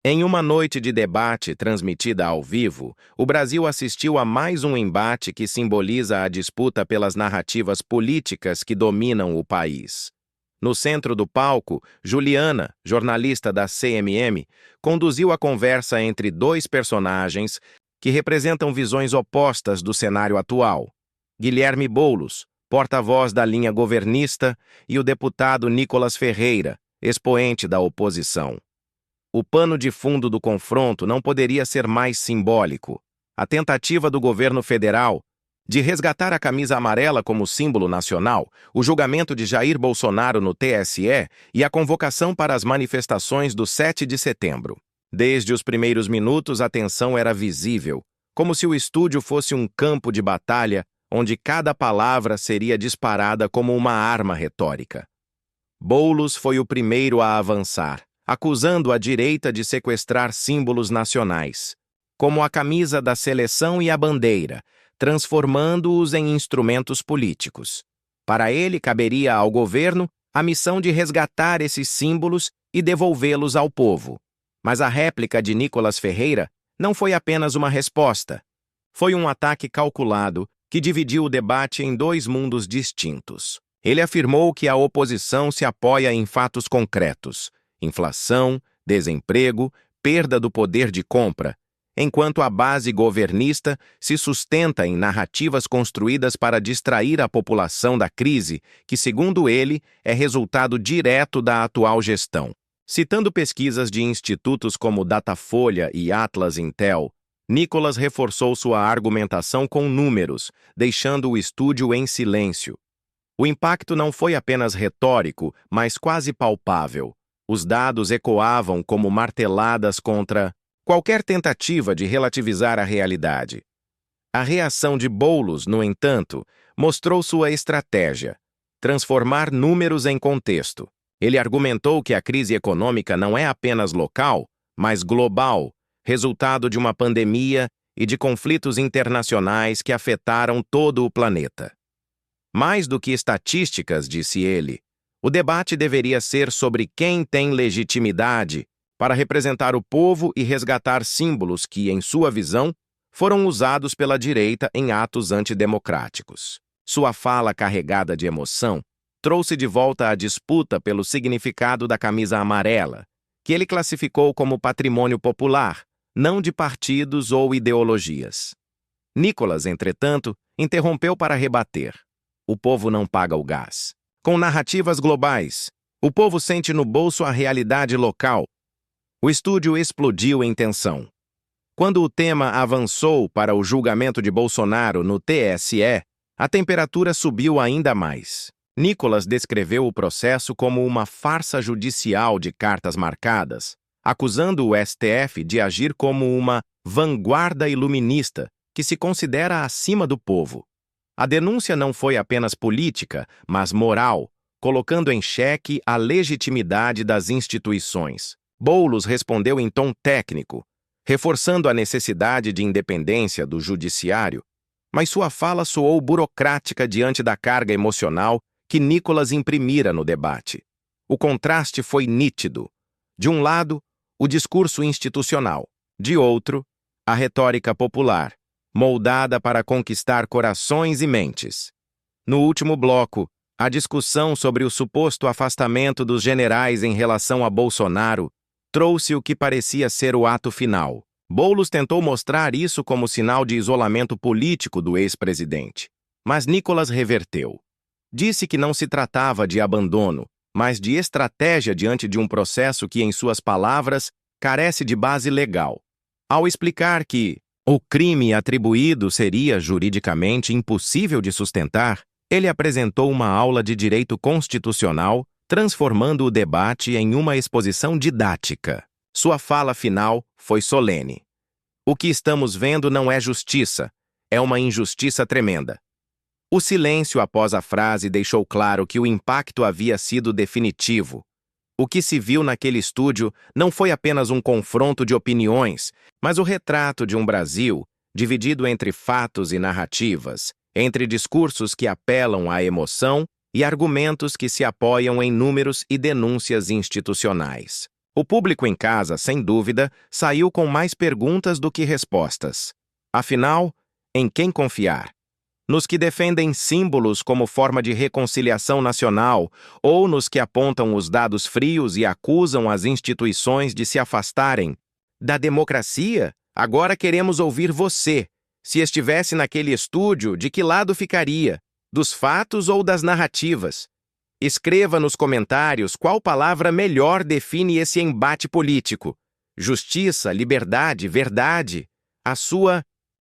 Em uma noite de debate transmitida ao vivo, o Brasil assistiu a mais um embate que simboliza a disputa pelas narrativas políticas que dominam o país. No centro do palco, Juliana, jornalista da CMM, conduziu a conversa entre dois personagens que representam visões opostas do cenário atual: Guilherme Boulos, porta-voz da linha governista, e o deputado Nicolas Ferreira, expoente da oposição. O pano de fundo do confronto não poderia ser mais simbólico: a tentativa do governo federal de resgatar a camisa amarela como símbolo nacional, o julgamento de Jair Bolsonaro no TSE e a convocação para as manifestações do 7 de setembro. Desde os primeiros minutos, a tensão era visível, como se o estúdio fosse um campo de batalha onde cada palavra seria disparada como uma arma retórica. Boulos foi o primeiro a avançar, acusando a direita de sequestrar símbolos nacionais, como a camisa da seleção e a bandeira, transformando-os em instrumentos políticos. Para ele, caberia ao governo a missão de resgatar esses símbolos e devolvê-los ao povo. Mas a réplica de Nicolas Ferreira não foi apenas uma resposta. Foi um ataque calculado que dividiu o debate em dois mundos distintos. Ele afirmou que a oposição se apoia em fatos concretos: inflação, desemprego, perda do poder de compra, enquanto a base governista se sustenta em narrativas construídas para distrair a população da crise, que, segundo ele, é resultado direto da atual gestão. Citando pesquisas de institutos como Datafolha e Atlas Intel, Nicolas reforçou sua argumentação com números, deixando o estúdio em silêncio. O impacto não foi apenas retórico, mas quase palpável. Os dados ecoavam como marteladas contra qualquer tentativa de relativizar a realidade. A reação de Boulos, no entanto, mostrou sua estratégia: transformar números em contexto. Ele argumentou que a crise econômica não é apenas local, mas global, resultado de uma pandemia e de conflitos internacionais que afetaram todo o planeta. Mais do que estatísticas, disse ele, o debate deveria ser sobre quem tem legitimidade para representar o povo e resgatar símbolos que, em sua visão, foram usados pela direita em atos antidemocráticos. Sua fala carregada de emoção trouxe de volta a disputa pelo significado da camisa amarela, que ele classificou como patrimônio popular, não de partidos ou ideologias. Nicolas, entretanto, interrompeu para rebater: o povo não paga o gás. Com narrativas globais, o povo sente no bolso a realidade local. O estúdio explodiu em tensão. Quando o tema avançou para o julgamento de Bolsonaro no TSE, a temperatura subiu ainda mais. Nicolas descreveu o processo como uma farsa judicial de cartas marcadas, acusando o STF de agir como uma vanguarda iluminista que se considera acima do povo. A denúncia não foi apenas política, mas moral, colocando em xeque a legitimidade das instituições. Boulos respondeu em tom técnico, reforçando a necessidade de independência do judiciário, mas sua fala soou burocrática diante da carga emocional que Nicolas imprimira no debate. O contraste foi nítido. De um lado, o discurso institucional; de outro, a retórica popular, moldada para conquistar corações e mentes. No último bloco, a discussão sobre o suposto afastamento dos generais em relação a Bolsonaro trouxe o que parecia ser o ato final. Boulos tentou mostrar isso como sinal de isolamento político do ex-presidente, mas Nicolas reverteu. Disse que não se tratava de abandono, mas de estratégia diante de um processo que, em suas palavras, carece de base legal. Ao explicar que o crime atribuído seria juridicamente impossível de sustentar, ele apresentou uma aula de direito constitucional, transformando o debate em uma exposição didática. Sua fala final foi solene: o que estamos vendo não é justiça, é uma injustiça tremenda. O silêncio após a frase deixou claro que o impacto havia sido definitivo. O que se viu naquele estúdio não foi apenas um confronto de opiniões, mas o retrato de um Brasil dividido entre fatos e narrativas, entre discursos que apelam à emoção e argumentos que se apoiam em números e denúncias institucionais. O público em casa, sem dúvida, saiu com mais perguntas do que respostas. Afinal, em quem confiar? Nos que defendem símbolos como forma de reconciliação nacional ou nos que apontam os dados frios e acusam as instituições de se afastarem da democracia? Agora queremos ouvir você. Se estivesse naquele estúdio, de que lado ficaria? Dos fatos ou das narrativas? Escreva nos comentários qual palavra melhor define esse embate político. Justiça, liberdade, verdade. A sua